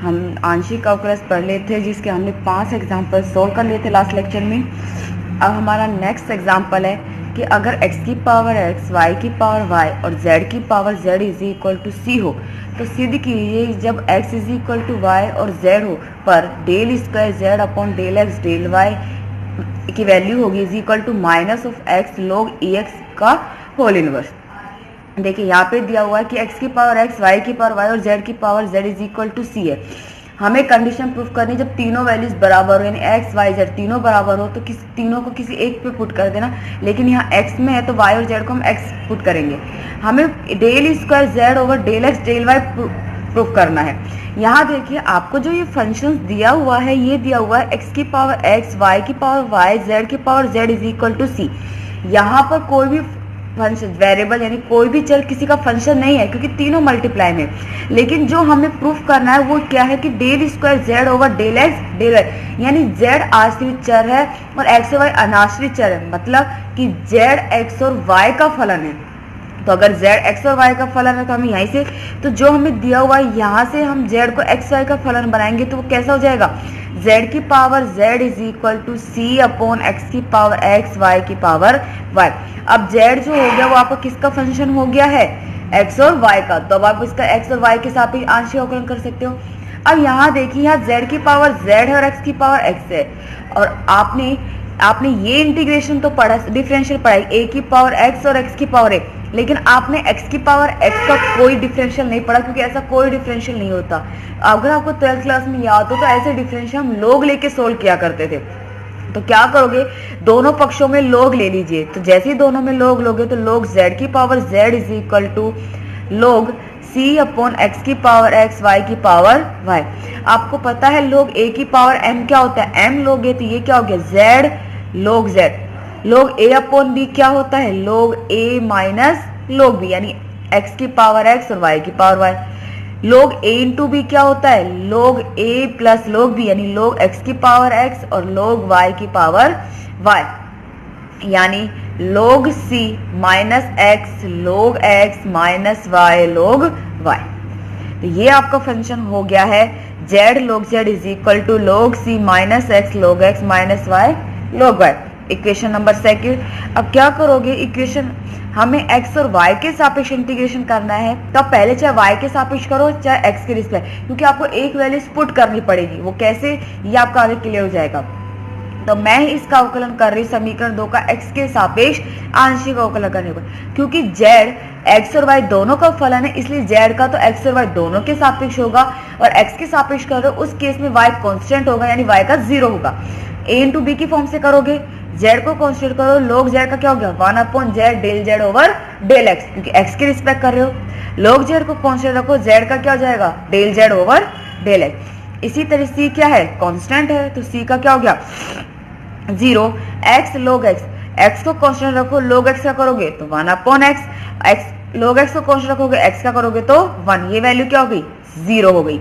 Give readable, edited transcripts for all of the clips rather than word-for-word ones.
हम आंशिक अवकलज पढ़ लेते थे, जिसके हमने 5 एग्जाम्पल सोल्व कर लिए थे लास्ट लेक्चर में। अब हमारा नेक्स्ट एग्जाम्पल है कि अगर x की पावर x, y की पावर y और z की power z is equal to c हो, तो सिद्ध कीजिए जब x is equal to y और z हो पर del square z upon del x del y की वैल्यू होगी is equal to minus of x log ex का होल इनवर्स। देखिए यहाँ पे दिया हुआ है कि x की पावर x, y की पावर y और z की power z is equal to c है। हमें कंडीशन प्रूफ करनी जब तीनों वैल्यूज बराबर हो, यानी x, y, z तीनों बराबर हो तो तीनों को किसी एक पे पुट कर देना। लेकिन यहाँ x में है तो y और z को हम x पुट करेंगे। हमें del square z over del x del y proof करना है। यहाँ देखिए आपको जो ये फंक्शन दिया हुआ है, ये दिया हुआ है x की पावर x, y की पावर y, z की power z is equal to c. यहाँ पर कोई भी फंक्शन वेरिएबल यानी कोई भी चर किसी का फंक्शन नहीं है, क्योंकि तीनों मल्टीप्लाई में। लेकिन जो हमें प्रूफ करना है वो क्या है कि del square z over del x del y, यानी z आश्रित चर है और x और y अनाश्रित चर है, मतलब कि z x और y का फलन है। तो अगर z x और y का फलन है तो हमें यहीं से, तो जो हमें दिया हुआ है यहाँ से हम z को x y का फलन बनाएंगे तो वो कैसा हो जाएगा, z की power z is equal to c upon x की पावर x, y की पावर y। अब z जो हो गया वो आपका किसका फंक्शन हो गया है, x और y का, तो अब आप इसका x और y के सापेक्ष आंशिक अवकलन कर सकते हो। अब यहाँ देखिए, यहाँ z की पावर z है और x की पावर x है, और आपने ये इंटीग्रेशन तो पढ़ा, डिफरेंशियल पढ़ा a की पावर x और x की पावर a, लेकिन आपने x की पावर x का कोई डिफरेंशियल नहीं पढ़ा, क्योंकि ऐसा कोई डिफरेंशियल नहीं होता। अगर आपको 12th क्लास में याद हो तो ऐसे डिफरेंशियल हम लोग लेके सोल्व किया करते थे। तो क्या करोगे, दोनों पक्षों में लोग ले लीजिए। तो जैसे ही दोनों में लोग लोगे तो लोग z की power z is equal to log c upon x की पावर x, y की पावर y। आपको पता है लोग a की पावर m क्या होता है, m लोग है तो ये क्या हो गया z लोग z। लोग a अपॉन b क्या होता है, लोग a माइनस लोग b, यानी x की पावर x और y की पावर y। लोग a इंटू बी क्या होता है, लोग a प्लस लोग b, यानी लोग x की पावर x और लोग y की पावर y, यानी लोग c माइनस x लोग x माइनस y लोग y। तो ये आपका फंक्शन हो गया है z लोग z is equal to log c minus x लोग x माइनस y लोग y। Equation number second. अब क्या करोगे, इक्वेशन हमें x और y के सापेक्ष इंटीग्रेशन करना है, तो आप पहले चाहे y के सापेक्ष करो चाहे x के रिस्पेक्ट, क्योंकि आपको एक वैल्यू पुट करनी पड़ेगी। वो कैसे, ये आपका आगे क्लियर हो जाएगा। तो मैं इसका अवकलन कर रही हूँ समीकरण 2 का x के सापेक्ष आंशिक अवकलन करने को, क्योंकि z x और y दोनों का फलन है, इसलिए z का तो x और y दोनों के सापेक्ष होगा, और x के सापेक्ष करो उस केस में y कांस्टेंट होगा, यानी y का 0 होगा। a इंटू बी की फॉर्म से करोगे, z को कांस्टेंट करो, लोग z का क्या हो गया 1 upon z del z over del x, क्योंकि x के रिस्पेक्ट कर रहे हो। लोग z को कांस्टेंट रखो, z का क्या हो जाएगा del z over del x। इसी तरह c क्या है, कांस्टेंट है, तो c का क्या हो गया 0। x लोग x को कांस्टेंट रखो, लोग x का करोगे तो 1 अपॉन x लोग x को कांस्टेंट रखोगे, x का करोगे तो 1, ये वैल्यू क्या हो गई 0 हो गई।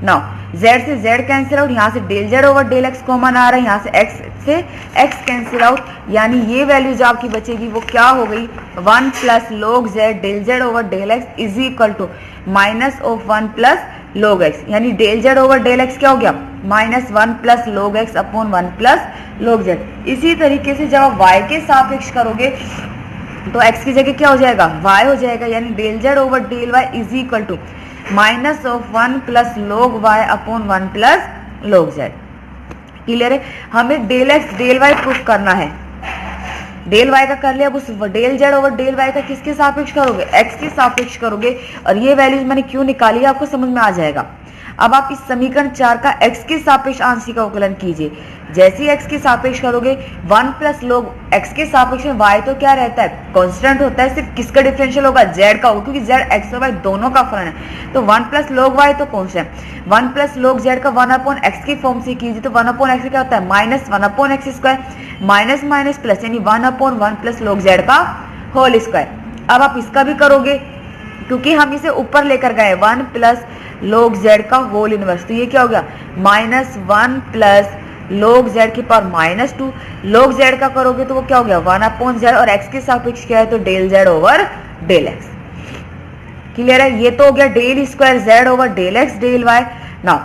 नाउ z से z कैंसिल आउट, यहाँ से del z over del x common आ रहा है, यहाँ से x कैंसिल आउट, यानी ये वैल्यू जो आपकी बचेगी वो क्या हो गई 1 plus log z del z over del x is equal to minus of 1 plus log x, यानी del z over del x क्या हो गया minus 1 plus log x upon 1 plus log z। इसी तरीके से जब आप y के सापेक्ष करोगे तो x की जगह क्या हो जाएगा y हो जाएगा, यानी del z over del y is equal to minus of 1 plus log y upon 1 plus log z। Clear है। हमें del x del y proof करना है, डेल y का कर लिया, अब उस del z over del y का किसके सापेक्ष करोगे, x के सापेक्ष करोगे, और ये वैल्यूज मैंने क्यों निकाली है आपको समझ में आ जाएगा। अब आप इस समीकरण 4 का x के सापेक्ष आंशिक अवकलन कीजिए। जैसे ही x के सापेक्ष करोगे 1 प्लस लोग x के सापेक्ष में y तो क्या रहता है कांस्टेंट होता है, सिर्फ किसका डिफरेंशियल होगा z का होगा, क्योंकि z x और y दोनों का फलन है। तो 1 प्लस लोग y तो कांस्टेंट, 1 प्लस लोग z का 1 अपॉन x की फॉर्म से कीजिए, तो 1 अपॉन x क्या होता है minus 1 upon x square, minus minus plus, यानी 1 अपॉन 1 प्लस लोग z का होल स्क्वायर। अब आप इसका भी करोगे, क्योंकि हम इसे ऊपर लेकर गए 1 प्लस लोग z का होल इनवर्स, तो ये क्या हो गया माइनस 1 प्लस लोग z की पावर माइनस 2, लोग z का करोगे तो वो क्या हो गया 1 अपॉन z, और x के सापेक्ष क्या है तो del z over del x। Clear है। ये तो हो गया del square z over del x del y। Now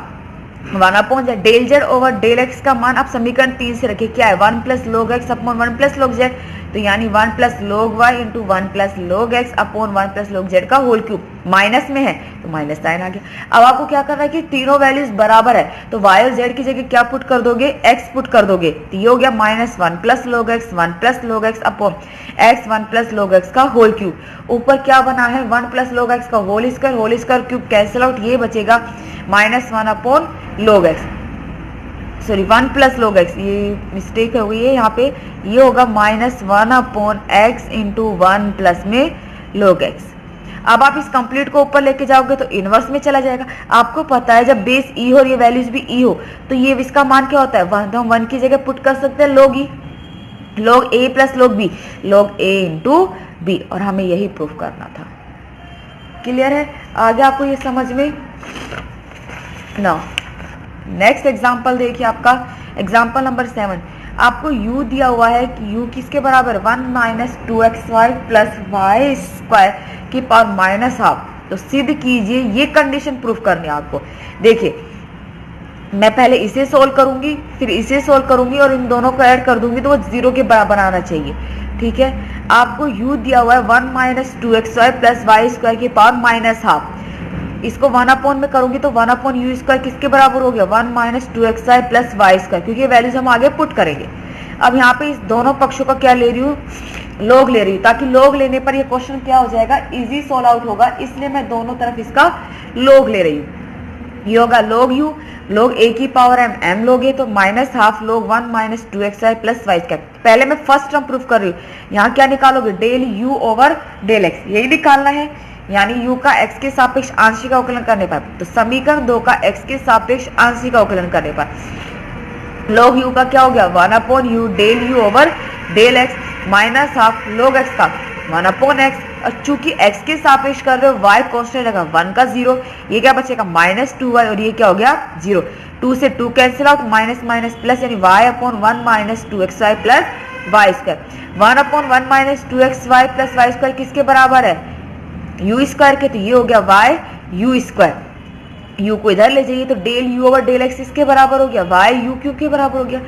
1 upon z, del z over del x का मान आप समीकरण 3 से रखिए, क्या है 1 plus log x upon 1 plus log z, तो यानी 1 plus log y into 1 plus log x upon 1 plus log z का होल क्यूब, माइनस में है तो माइनस साइन आ गया। अब आपको क्या करना है कि तीनों वैल्यूज बराबर है, तो वाई और जेड की जगह क्या पुट कर दोगे, एक्स पुट कर दोगे, तो ये हो गया minus 1 plus log x 1 plus log x upon x 1 plus log x का होल क्यूब। ऊपर क्या बना है 1 प्लस लॉग एक्स का whole square cube cancel out, ये बचेगा minus 1 upon log x, sorry 1 plus log x, ये मिस्टेक हो गई है यहाँ पे, ये होगा minus 1 upon x into 1 plus में लॉग एक्स। अब आप इस कंप्लीट को ऊपर लेके जाओगे तो इनवर्स में चला जाएगा। आपको पता है जब बेस ई हो और ये वैल्यूज भी ई हो तो ये इसका मान क्या होता है 1, तो हम 1 की जगह पुट कर सकते हैं लॉग ई, लॉग ए प्लस लॉग बी, लॉग ए इंटू बी, और हमें यही प्रूफ करना था। क्लियर है, आगे आपको ये समझ में ना। नेक्स्ट एग्जाम्पल देखिए, आपका एग्जाम्पल नंबर 7, आपको u दिया हुआ है कि u किसके बराबर 1 minus 2xy plus y square की पावर माइनस हाफ, तो सिद्ध कीजिए, ये कंडीशन प्रूफ करनी है आपको। देखिए मैं पहले इसे सोल्व करूंगी फिर इसे सोल्व करूंगी और इन दोनों को ऐड कर दूंगी तो वो 0 के बराबर आना चाहिए, ठीक है। आपको u दिया हुआ है 1 minus 2xy plus y square की पावर माइनस हाफ, इसको 1 अपॉन में करूंगी तो 1 अपॉन यू स्क्वायर किसके बराबर हो गया 1 minus 2xy plus y square, क्योंकि ये वैल्यूज हम आगे पुट करेंगे। अब यहाँ पे इस दोनों पक्षों का क्या ले रही हूँ, लॉग ले रही हूँ, ताकि लॉग लेने पर ये क्वेश्चन क्या हो जाएगा इजी सोल्व आउट होगा, इसलिए मैं दोनों तरफ इसका लॉग ले रही हूँ। ये होगा लॉग यू, लॉग ए की पावर एम, एम लोगे तो minus half log 1 minus 2xy plus y square. पहले मैं फर्स्ट टर्म प्रूफ कर रही हूँ, यहाँ क्या निकालोगे del u over del x, यही निकालना है, यानी u का x के सापेक्ष आंशिक अवकलन करने पर, तो समीकरण 2 का x के सापेक्ष आंशिक अवकलन करने पर log u का क्या हो गया 1 upon u del u over del x minus half log x का 1 अपॉन x, और चूंकि x के सापेक्ष कर रहे हो y कांस्टेंट रहेगा 1 का 0, ये क्या बचेगा माइनस 2y, और ये क्या हो गया 0, 2 से 2 cancel out, minus minus plus, यानी y upon 1 minus 2xy plus y square. 1 upon 1 minus 2xy plus y square किसके बराबर है यू स्क्वायर के, तो ये हो गया वाई यू स्क्वायर, यू को इधर ले जाइए तो del u over del x इसके बराबर हो गया वाई यू क्यू के बराबर हो गया।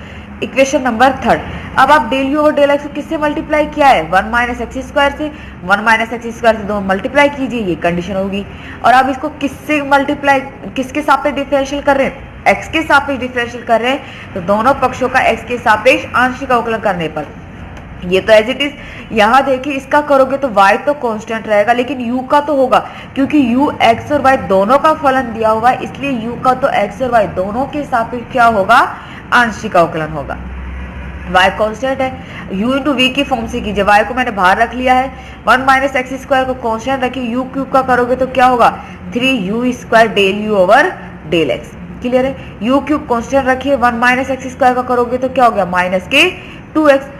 इक्वेशन नंबर 3, अब आप del u over del x को किससे मल्टीप्लाई किया है 1 माइनस एक्स स्क्वायर से, 1 माइनस एक्स स्क्वायर से दोनों मल्टीप्लाई कीजिए, ये कंडीशन होगी। और आप इसको किससे मल्टीप्लाई, किसके सापेक्ष डिफरेंशियल कर रहे हैं एक्स के सापेक्ष डिफरेंशियल कर रहे हैं, तो दोनों पक्षों का एक्स के सापेक्ष आंशिक अवकलन करने पर ये तो एज इट इज। यहाँ देखिए इसका करोगे तो y तो कांस्टेंट रहेगा, लेकिन u का तो होगा, क्योंकि u x और y दोनों का फलन दिया हुआ है, इसलिए u का तो x और y दोनों के सापेक्ष क्या होगा आंशिक अवकलन होगा। y कांस्टेंट है, u इंटू वी की फॉर्म से कीजिए, y को मैंने बाहर रख लिया है, 1 माइनस एक्स स्क्वायर को कांस्टेंट रखिए, u क्यूब का करोगे तो क्या होगा 3u square del u over del x. Clear है, u क्यूब कांस्टेंट रखिए, 1 माइनस एक्स स्क्वायर का करोगे तो क्या हो गया माइनस के 2x।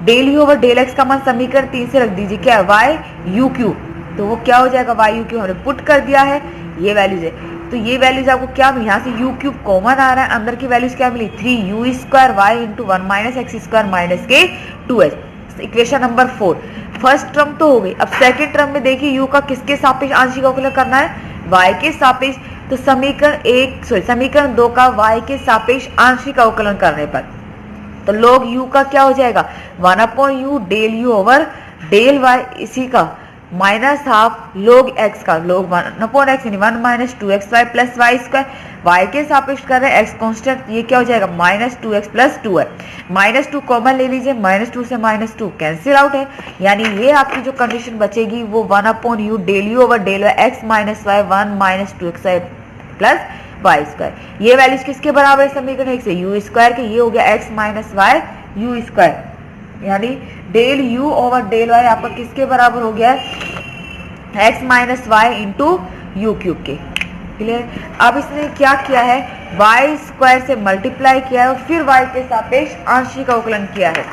Del u over del x का मान समीकरण 3 से रख दीजिए, क्या है वाई यू क्यू, तो वो क्या हो जाएगा वाई यू क्यू, हमने पुट कर दिया है, ये वैल्यूज है, तो ये वैल्यूज आपको क्या मिली, यहाँ से यू क्यूब कॉमन आ रहा है, अंदर की वैल्यूज क्या मिली 3u square y into 1 minus x square minus के 2x। Equation number 4, first term तो हो गई। अब सेकेंड टर्म में देखिए u का किसके सापेक्ष आंशिक अवकलन करना है y के सापेक्ष, तो समीकरण 2 का y के सापेक्ष आंशिक अवकलन करने पर तो log u का क्या हो जाएगा 1 upon u del u over del y, इसी का माइनस हाफ log x का log 1 अपॉन एक्स, यानी 1 minus 2xy plus y square, y के सापेक्ष कर रहे हैं x कांस्टेंट, ये क्या हो जाएगा माइनस 2x प्लस 2 है, माइनस 2 कॉमन ले लीजिए, माइनस 2 से माइनस 2 कैंसिल आउट है, यानी ये आपकी जो कंडीशन बचेगी वो 1 upon u del u over del y x minus y 1 minus 2xy plus y square. ये वैल्यूज किसके बराबर है समीकरण 1 से यू स्क्वायर के, ये हो गया x minus y u square, यानी del u over del y आपका किसके बराबर हो गया है x minus y into u cube के। क्लियर, अब इसने क्या किया है वाई स्क्वायर से मल्टीप्लाई किया है और फिर वाई के सापेक्ष आंशिक अवकलन किया है,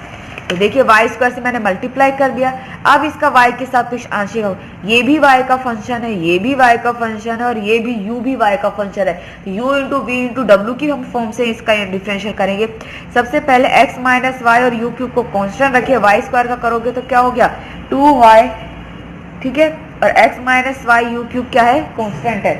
तो देखिए वाई स्क्वायर से मैंने मल्टीप्लाई कर दिया, अब इसका वाई के सापेक्ष आंशिक अवकलन, ये भी वाई का फंक्शन है, ये भी वाई का फंक्शन है और ये भी यू भी वाई का फंक्शन है, तो यू इंटू वी इंटू डब्ल्यू की हम फॉर्म से इसका डिफरेंशियल करेंगे। सबसे पहले एक्स माइनस वाई और यू क्यूब को कांस्टेंट रखिए, वाई स्क्वायर का करोगे तो क्या हो गया 2y, ठीक है, और x minus y u cube क्या है कांस्टेंट है,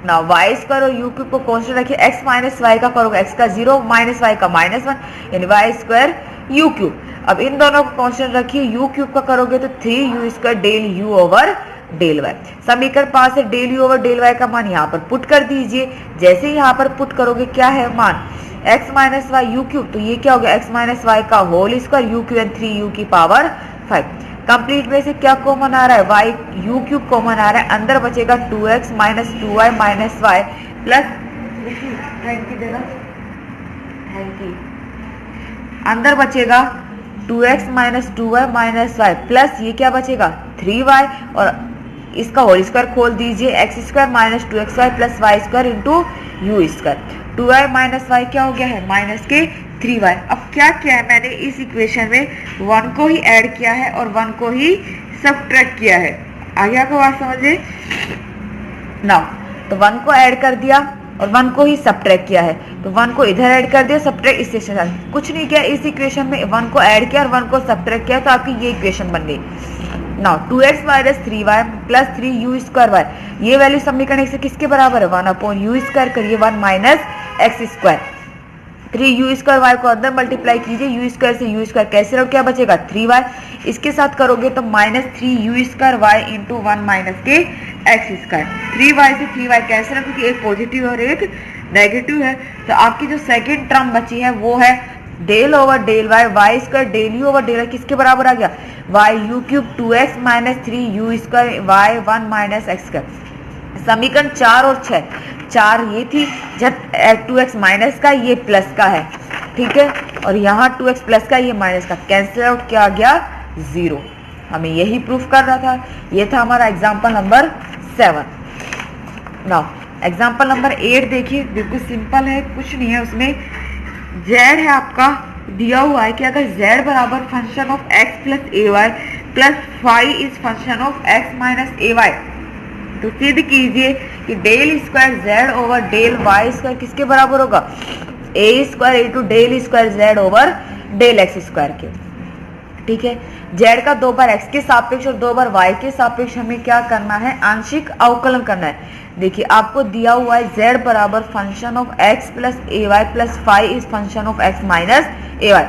ना वाई स्क्वायर और यू क्यूब को कांस्टेंट रखिए, एक्स माइनस वाई का करोगे एक्स का 0 माइनस वाई का -1 यानी वाई स्क्वायर यू क्यूब। अब इन दोनों को कांस्टेंट रखिए, यू क्यूब का करोगे तो 3u square del u over del y. समीकरण 5 से del u over del y का मान यहाँ पर पुट कर दीजिए। जैसे ही यहाँ पर पुट करोगे क्या है मान x minus y u cube, तो ये क्या हो गया x माइनस वाई का whole square u cube and 3u की पावर 5। कंप्लीट में से क्या कॉमन आ रहा है, वाई यू क्यूब कॉमन आ रहा है, अंदर बचेगा 2x minus 2y minus Y plus अंदर बचेगा 2x minus 2y minus Y plus ये क्या बचेगा 3y और इसका होल स्क्वायर खोल दीजिए, x square minus 2xy plus y square into u square. 2y minus y क्या हो गया है माइनस के 3y। अब क्या किया है मैंने इस इक्वेशन में 1 को ही ऐड किया है और 1 को ही सबट्रैक्ट किया है। आगे आपको बात समझे ना, तो 1 को ऐड कर दिया और 1 को ही सबट्रैक्ट किया है, तो 1 को इधर ऐड कर दिया, सबट्रैक्ट इस इक्वेशन, कुछ नहीं किया इस इक्वेशन में 1 को ऐड किया और 1 को सबट्रैक्ट किया, तो आपकी ये इक्वेशन बन गई। Now 2x minus 3y plus 3u square y, ये वैल्यू समीकरण 1 से किसके बराबर है 1 अपॉन यू स्क्वायर करिए 1 minus x square. 3u square y को अंदर मल्टीप्लाई कीजिए, यू स्क्वायर से यू स्क्वायर कैंसिल आउट, क्या बचेगा 3y, इसके साथ करोगे तो minus 3u square y into 1 minus के एक्स स्क्वायर। 3y से 3y कैंसिल आउट क्योंकि एक पॉजिटिव और एक नेगेटिव है, तो आपकी जो सेकेंड टर्म बची है वो है del over del y, y square del u over del y किसके बराबर आ गया y u cube 2x minus 3u square y 1 minus x square. समीकरण 4 और 6, 4 ये थी जब 2x माइनस का ये प्लस का है, ठीक है, और यहाँ 2x प्लस का ये माइनस का, कैंसिल आउट क्या आ गया 0। हमें यही प्रूफ करना था। ये था हमारा example number 7। Now example number 8 देखिए, बिल्कुल सिंपल है, कुछ नहीं है उसमें। z है आपका, दिया हुआ है कि अगर z बराबर function of x plus a y plus phi is function of x minus a y, तो सिद्ध कीजिए कि del square z over del y square किसके बराबर होगा a square into del square z over del x square के। ठीक है, z का 2 बार x के सापेक्ष और 2 बार y के सापेक्ष हमें क्या करना है, आंशिक अवकलन करना है। देखिए आपको दिया हुआ है z बराबर function of x plus a y plus phi is function of x minus a y.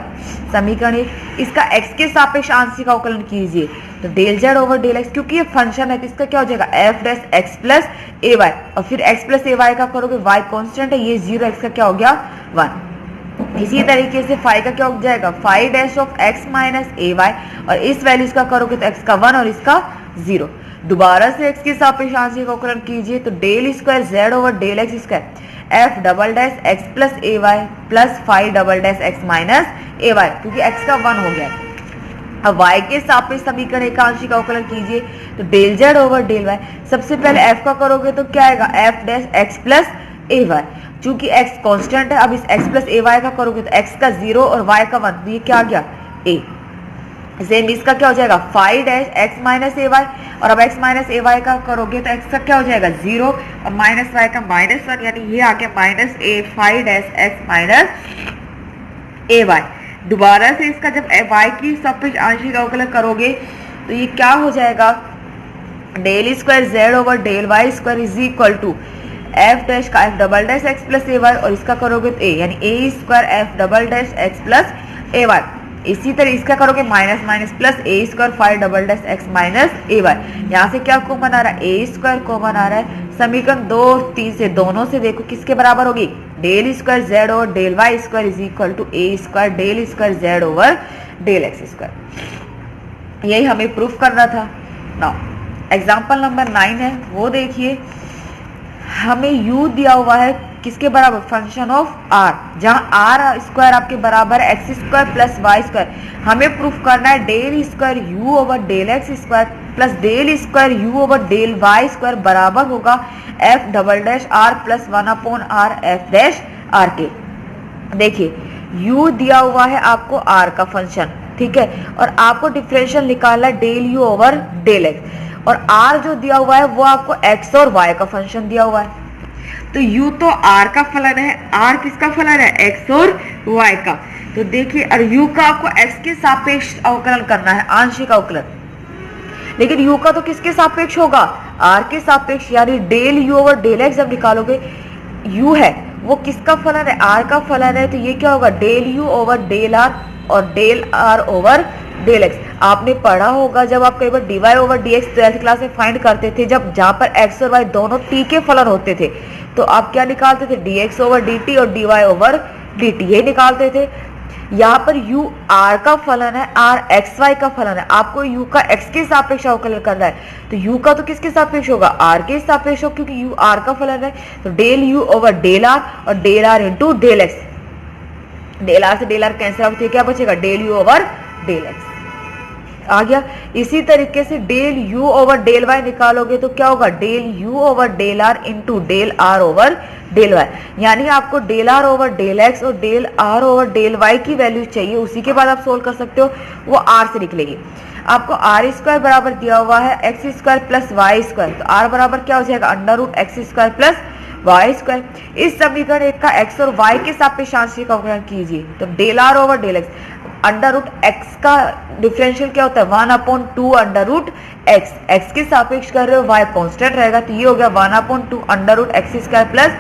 समीकरण इसका x के सापेक्ष आंशिक अवकलन कीजिए, तो del z over del x, क्योंकि ये फंक्शन है तो इसका क्या हो जाएगा f dash x plus a y, और फिर x प्लस ए वाई का करोगे, y कांस्टेंट है ये 0, x का क्या हो गया 1। इसी तरीके से फाई का क्या हो जाएगा phi dash of x minus a y, और इस वैल्यूज का करोगे तो x का 1 और इसका 0। दोबारा से x के सापेक्ष आंशिक अवकलन कीजिए, तो del square z over del x square f double dash x plus a y plus phi double dash x minus a y, क्योंकि x का 1 हो गया। अब y के सापेक्ष समीकरण एक आंशिक अवकलन कीजिए, तो del z over del y, सबसे पहले f का करोगे तो क्या आएगा f dash x plus a Y, चूंकि x कांस्टेंट है, अब इस x प्लस ए वाई का करोगे तो x का 0 और y का 1, तो ये क्या आ गया a। सेम इसका क्या हो जाएगा phi dash x minus a y, और अब x माइनस ए वाई का करोगे तो x का क्या हो जाएगा 0 और माइनस y का -1, यानी ये आ गया minus A phi dash x minus a Y. दोबारा से इसका जब y की सापेक्ष आंशिक अवकलन करोगे तो ये क्या हो जाएगा del square z over del y square is equal to f dash का f double dash x plus a y, और इसका करोगे तो a, यानी a square f double dash x plus a y. इसी तरह इसका करोगे minus minus plus a square five double dash x minus a y. यहाँ से क्या कॉमन आ रहा है a स्क्वायर कॉमन आ रहा है। समीकरण 2 और 3 से दोनों से देखो किसके बराबर होगी del square z over del y square is equal to a square del square z over del x square. यही हमें प्रूफ करना था। नाउ एग्जाम्पल नंबर 9 है, वो देखिए। हमें u दिया हुआ है किसके बराबर फंक्शन ऑफ r, जहां r स्क्वायर आपके बराबर है x square plus y square. हमें प्रूफ करना है del square u over del x square plus del square u over del y square बराबर होगा f double dash r plus 1 upon r f dash r के। देखिए u दिया हुआ है आपको r का फंक्शन, ठीक है, और आपको डिफरेंशियल निकालना है del u over del x, और r जो दिया हुआ है वो आपको x और y का फंक्शन दिया हुआ है। तो u तो r का फलन है, r किसका फलन है x और y का। तो देखिए और u का आपको x के सापेक्ष अवकलन करना है, आंशिक अवकलन, लेकिन u का तो किसके सापेक्ष होगा आर के सापेक्ष, यानी del u over del x जब निकालोगे, यू है वो किसका फलन है, आर का फलन है, तो ये क्या होगा del u over del r और del r over del x. आपने पढ़ा होगा जब आप कई बार dy over dx 12th class में फाइंड करते थे, जब जहां पर x और y दोनों t के फलन होते थे तो आप क्या निकालते थे, dx ओवर dt और dy ओवर dt ये निकालते थे। यहाँ पर u r का फलन है, r x y का फलन है, आपको u का x के सापेक्ष अवकलन करना है, तो u का तो किसके सापेक्ष होगा, r के सापेक्ष होगा, क्योंकि u r का फलन है। तो del u over del r और del r into del x, del r से डेल r कैंसिल आउट, क्या बचेगा del u over del x आ गया। इसी तरीके से del u over del y निकालोगे तो क्या होगा del u over del r into del r over del y, यानी आपको del r over del x और del r over del y की वैल्यू चाहिए, उसी के बाद आप सोल्व कर सकते हो, वो r से निकलेगी। आपको आर स्क्वायर बराबर दिया हुआ है x square plus y square, तो r बराबर क्या हो जाएगा under root x square plus y square. इस समीकरण एक का x और y के सापेक्ष आंशिक अवकलन कीजिए, तो del r over del x, under root x का डिफरेंशियल क्या होता है 1/2 अंडर रूट एक्स, एक्स के सापेक्ष कर रहे हो y कांस्टेंट रहेगा, तो ये हो गया 1/2 under root x square plus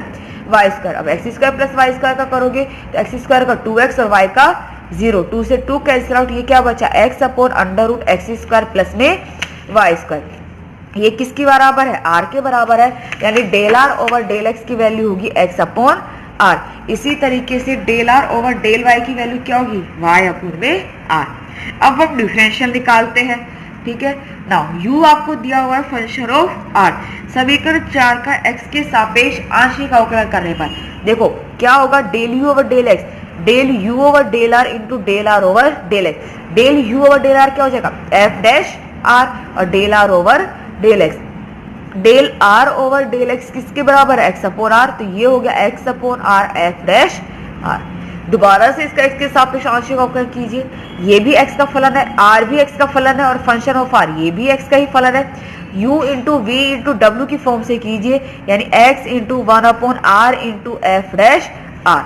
y square. अब x square plus y square का करोगे तो एक्स स्क्वायर का 2x और y का 0, 2 से 2 कैंसिल आउट, ये क्या बचा x upon under root x square plus में वाई स्क्वायर। ये किसके बराबर है, r के बराबर है, यानी del r over del x की वैल्यू होगी x अपॉन r। इसी तरीके से del r over del y की वैल्यू क्या होगी y अपॉन में r। अब हम डिफरेंशियल निकालते हैं, ठीक है। नाउ u आपको दिया हुआ है फंक्शन ऑफ r, समीकरण 4 का x के सापेक्ष आंशिक अवकलन करने पर देखो क्या होगा del u over del x, del u over del r into del r over del x, del u over del r क्या हो जाएगा f डैश r और del r over del x, del r over del x किसके बराबर है x upon r, तो ये हो गया x upon r f dash r। दोबारा से इसका x के सापेक्ष आंशिक अवकलन कीजिए, ये भी x का फलन है, r भी x का फलन है और फंक्शन ऑफ r ये भी x का ही फलन है। u into v into w की फॉर्म से कीजिए, यानी x into 1/r into f dash r।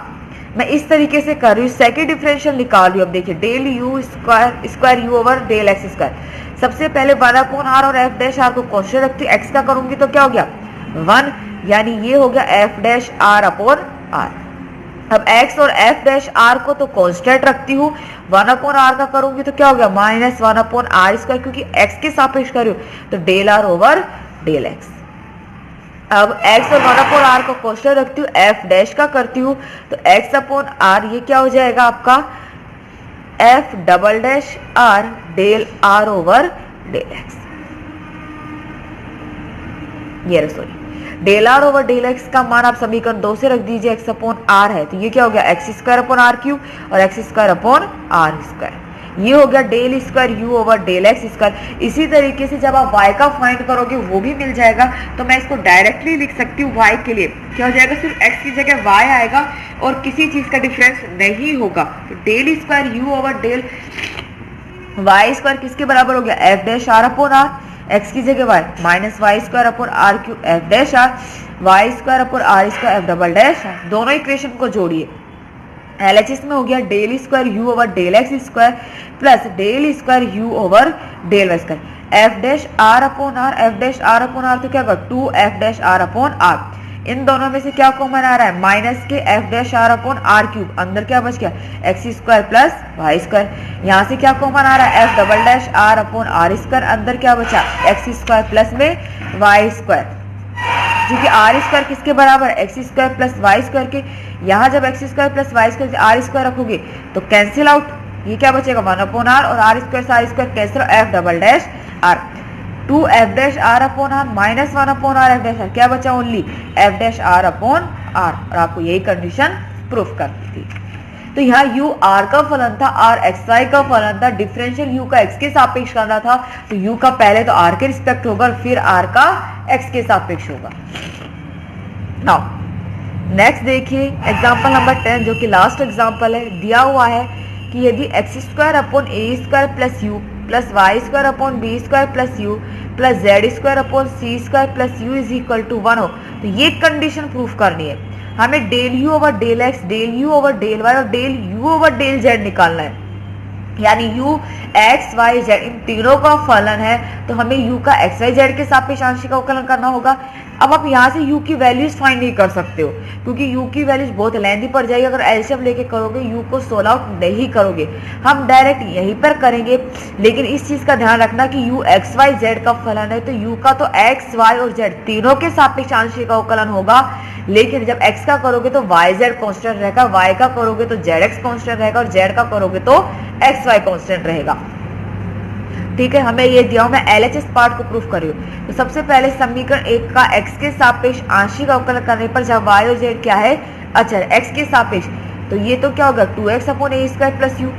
मैं इस तरीके से कर रही हूँ, सेकेंड डिफरेंशियल निकाल रही हूँ। अब देखिए del u square u over del x square, सबसे पहले 1/r और f डैश r को कांस्टेंट रखती हूँ, x का करूंगी तो क्या हो गया 1, यानी ये हो गया f dash r upon r। अब x और f डैश r को तो कांस्टेंट रखती हूँ, 1/r का करूंगी तो क्या हो गया माइनस 1/r स्क्वायर, क्योंकि x के सापेक्ष कर रही हूँ, तो del r over del x। अब x और 1/r को कांस्टेंट रखती हूँ, f डैश का करती हूँ, तो x अपॉन r ये क्या हो जाएगा आपका f double dash r del r over del x। ये रसोई del r over del x का मान आप समीकरण 2 से रख दीजिए, x अपॉन r है, तो ये क्या हो गया x square upon r cube और x square upon r square. ये हो गया del square u over del x square. इसी तरीके से जब आप y का फाइंड करोगे वो भी मिल जाएगा, तो मैं इसको डायरेक्टली लिख सकती हूँ y के लिए क्या हो जाएगा, सिर्फ x की जगह y आएगा और किसी चीज का डिफरेंस नहीं होगा, तो del square u over del y square किसके बराबर हो गया f dash r upon r, x की जगह y minus y square upon r cube f dash r, y square upon r square f double dash r। दोनों equation को जोड़िए, LHS में हो गया del square u over del x square plus del square u over del y square, f dash r upon r, f dash r upon r, तो क्या होगा 2f dash r upon r। इन दोनों में से क्या कॉमन आ रहा है माइनस के f dash r upon r cube, अंदर क्या बच गया x square plus y square. यहाँ से क्या कॉमन आ रहा है f double dash r upon r square, अंदर क्या बचा एक्स स्क्वायर प्लस में वाई स्क्वायर, क्योंकि आर स्क्वायर किसके बराबर x square plus y square के। यहाँ जब x square plus y square r square रखोगे तो कैंसिल आउट, ये क्या बचेगा 1/r और r स्क्वायर से r square cancel, f double dash r 2f dash r upon r minus 1/r f dash r, क्या बचा only f dash r upon r, और आपको यही कंडीशन प्रूफ करनी थी। तो यहाँ u r का फलन था, r xy का फलन था, डिफरेंशियल u का x के सापेक्ष करना था, तो u का पहले तो r के रिस्पेक्ट होगा और फिर r का x के सापेक्ष होगा। नाउ नेक्स्ट देखिए एग्जांपल नंबर 10 जो कि लास्ट एग्जांपल है। दिया हुआ है कि यदि x square upon a square plus u plus y square upon b square plus u plus z square upon c square plus u is equal to 1 हो, तो ये कंडीशन प्रूफ करनी है हमें। Del u over del x, del u over del y और del u over del z निकालना है। यानी u x y z इन तीनों का फलन है, तो हमें u का x y z के सापेक्ष आंशिक अवकलन करना होगा। अब आप यहाँ से u की वैल्यूज फाइंड नहीं कर सकते हो, क्योंकि u की वैल्यूज बहुत लेंथी पड़ जाएगी। अगर एलसीएम लेके करोगे u को सोल्व आउट नहीं करोगे, हम डायरेक्ट यहीं पर करेंगे। लेकिन इस चीज का ध्यान रखना कि u x y z का फलन है, तो u का तो x y और z तीनों के सापेक्ष आंशिक अवकलन होगा। लेकिन जब x का करोगे तो y z कांस्टेंट रहेगा, y का करोगे तो z x कांस्टेंट रहेगा, और z का करोगे तो x y कांस्टेंट रहेगा। ठीक है, हमें ये दिया, मैं एलएचएस पार्ट को प्रूफ कर रही हूँ। तो सबसे पहले समीकरण 1 का x के सापेक्ष आंशिक अवकलन करने पर जब y और z क्या है अचर x के सापेक्ष, तो ये तो क्या होगा 2x upon a square plus you.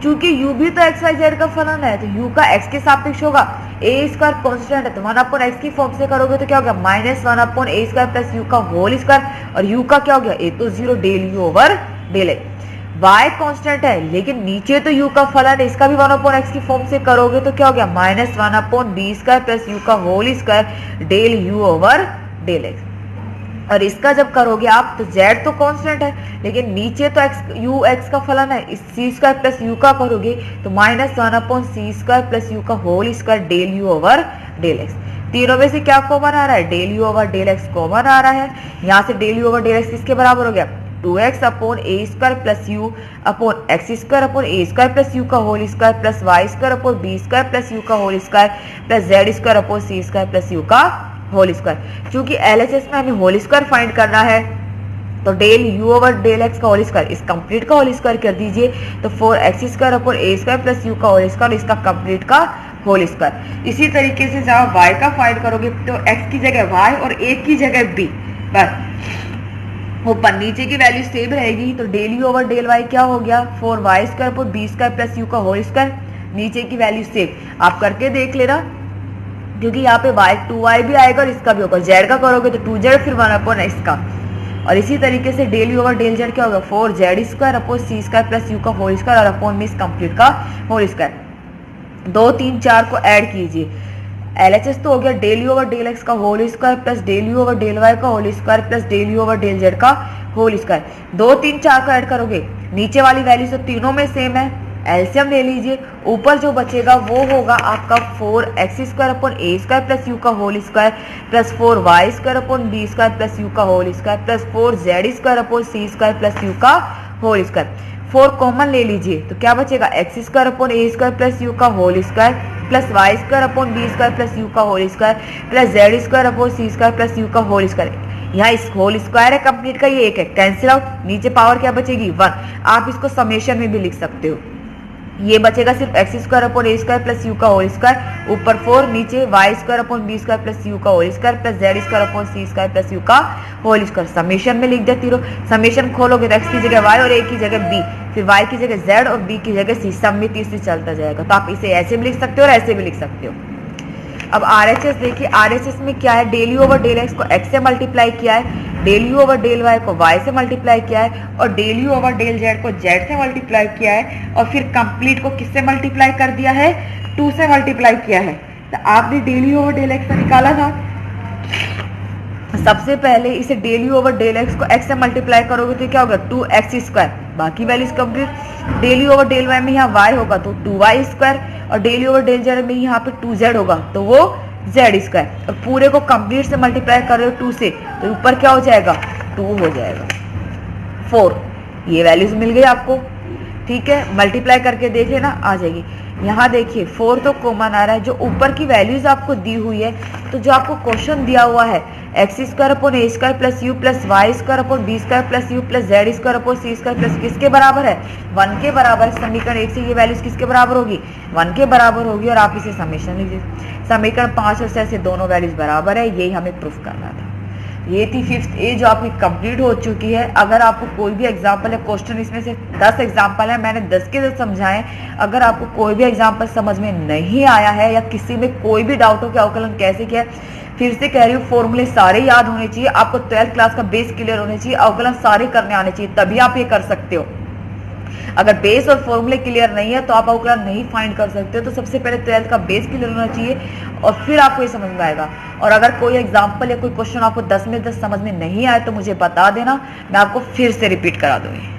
चूंकि u भी तो x y z का फलन है, तो u का x के सापेक्ष होगा, a स्क्वायर कांस्टेंट है तो 1 अपॉन x की फॉर्म से करोगे तो क्या होगा -1 upon a square plus u का होल स्क्वायर, और u का क्या हो गया a तो 0 del u over del x। y constant है लेकिन नीचे तो u का फलन है, इसका भी 1 अपॉन x की फॉर्म से करोगे तो क्या हो गया -1 upon b square plus u का whole square del u over del x। और इसका जब करोगे आप तो z तो कांस्टेंट है, लेकिन नीचे तो u x का फलन है, इस c स्क्वायर प्लस u का करोगे तो -1 upon c square plus u का whole square del u over del x। तीनों में से क्या कॉमन आ रहा है, del u over del x common आ रहा है। यहाँ से del u over del x किसके बराबर हो गया 2x upon a square plus u upon x square upon a square plus u का whole square plus y square upon b square plus u का whole square plus z square upon c square plus u का whole square. क्योंकि LHS में हमें whole square find करना है, तो del u over del x का whole square इस कंप्लीट का होल स्क्वायर कर दीजिए, तो 4x square upon a square plus u का होल स्क्वायर, इसका कंप्लीट का होल स्क्वायर। इसी तरीके से जब y का फाइंड करोगे तो x की जगह y और a की जगह b, बस ऊपर नीचे की वैल्यू सेम रहेगी। तो del u over del y क्या हो गया 4y square upon b square plus u का होल स्क्वायर, नीचे की वैल्यू सेम। आप करके देख लेना, क्योंकि यहाँ पे y 2y भी आएगा और इसका भी होगा। z का करोगे तो 2z फिर 1 अपॉन x का, और इसी तरीके से del u over del z क्या होगा 4z square upon c square plus u का होल स्क्वायर और अपॉन में इस कंप्लीट का होल स्क्वायर। 2 3 4 को ऐड कीजिए, एलएचएस तो हो गया del u over del x का whole square plus del u over del y का whole square plus del u over del z का होल स्क्वायर। 2 3 4 को ऐड करोगे, नीचे वाली वैल्यू तो तीनों में सेम है, एलसीएम ले लीजिए। ऊपर जो बचेगा वो होगा आपका 4x square upon a square plus u का whole square plus 4y square upon b square plus u का whole square plus 4z square upon c square plus u का होल स्क्वायर। 4 कॉमन ले लीजिए तो क्या बचेगा x square upon a square plus u का whole square plus y square upon b square plus u का whole square plus z square upon c square plus u का whole square. यहाँ इस होल स्क्वायर है complete का, ये एक है, कैंसिल आउट, नीचे पावर क्या बचेगी 1। आप इसको समेशन में भी लिख सकते हो, ये बचेगा सिर्फ x square upon a square plus u का होल स्क्वायर, ऊपर 4 नीचे y square upon b square plus u का whole square plus z square upon c square plus u का होल स्क्वायर। समेशन में लिख देती रहो, समेशन खोलोगे तो एक्स की जगह वाई और ए की जगह बी, फिर वाई की जगह जेड और बी की जगह सी, सब में 30 से चलता जाएगा। तो आप इसे ऐसे भी लिख सकते हो और ऐसे भी लिख सकते हो। अब आरएचएस देखिए, आरएचएस में क्या है, del u over del x को एक्स से मल्टीप्लाई किया है, del u over del Y को वाई से मल्टीप्लाई किया है, और del u over del Z को जेड से मल्टीप्लाई किया है, और फिर कंप्लीट को किससे मल्टीप्लाई कर दिया है 2 से मल्टीप्लाई किया है। तो आपने del u over del x निकाला था, सबसे पहले इसे del u over del x को एक्स से मल्टीप्लाई करोगे तो क्या होगा 2x स्क्वायर, बाकी values complete. Del u over del y में यहाँ y होगा तो 2y स्क्वायर, और del u over del z में यहाँ पे 2z होगा तो वो z स्क्वायर, और पूरे को कंप्लीट से मल्टीप्लाई कर रहे हो 2 से तो ऊपर क्या हो जाएगा 2 हो जाएगा 4। ये वैल्यूज मिल गई आपको, ठीक है, मल्टीप्लाई करके देख लेना आ जाएगी। यहाँ देखिए 4 तो कॉमन आ रहा है, जो ऊपर की वैल्यूज आपको दी हुई है, तो जो आपको क्वेश्चन दिया हुआ है x square upon a square plus u plus y square upon b square plus u plus z square upon c square plus किसके बराबर है 1 के बराबर। समीकरण 1 से ये वैल्यूज किसके बराबर होगी 1 के बराबर होगी, और आप इसे समेशन लीजिए। समीकरण 5 और 6 से दोनों वैल्यूज बराबर है, यही हमें प्रूफ करना था। ये थी 5th ए जो आपकी कंप्लीट हो चुकी है। अगर आपको कोई भी एग्जाम्पल है, क्वेश्चन इसमें से 10 एग्जाम्पल है, मैंने 10 के 10 समझाए। अगर आपको कोई भी एग्जाम्पल समझ में नहीं आया है या किसी में कोई भी डाउट हो कि अवकलन कैसे किया है, फिर से कह रही हूँ फॉर्मूले सारे याद होने चाहिए, आपको 12th क्लास का बेस क्लियर होने चाहिए, अवकलन सारे करने आने चाहिए, तभी आप ये कर सकते हो। अगर बेस और फॉर्मूले क्लियर नहीं है तो आप अवकलन नहीं फाइंड कर सकते हो। तो सबसे पहले 12th का बेस क्लियर होना चाहिए और फिर आपको ये समझ में आएगा। और अगर कोई एग्जाम्पल या कोई क्वेश्चन आपको 10 में 10 समझ में नहीं आए तो मुझे बता देना, मैं आपको फिर से रिपीट करा दूंगी।